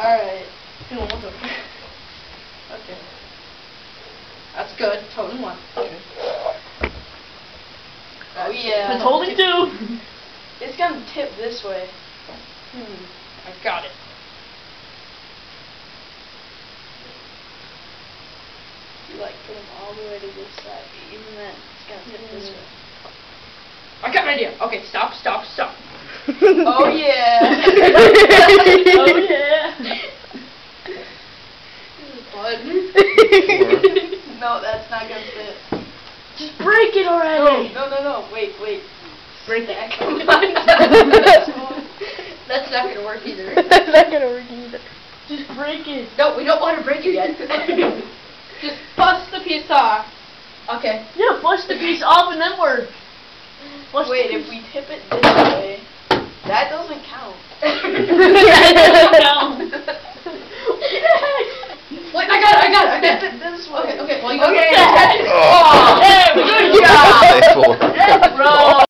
Alright. Okay. That's good. Holding one. Okay. Oh yeah. It's holding two. It's gonna tip this way. I got it. You like put them all the way to this side. Even then, it's gonna tip this way. I got an idea. Okay, stop. Oh yeah. Oh yeah. No, that's not gonna fit. Just break it already. No. Wait. Break it. Come on. That's not gonna work either. That's not gonna work either. Just break it. No, we don't want to break it yet. Just bust the piece off. Okay. Yeah, bust the piece off and then work. Wait, if we tip it this way, that doesn't count. That doesn't count. Wait, I got it. Tip it this way. Okay. Well, you Okay.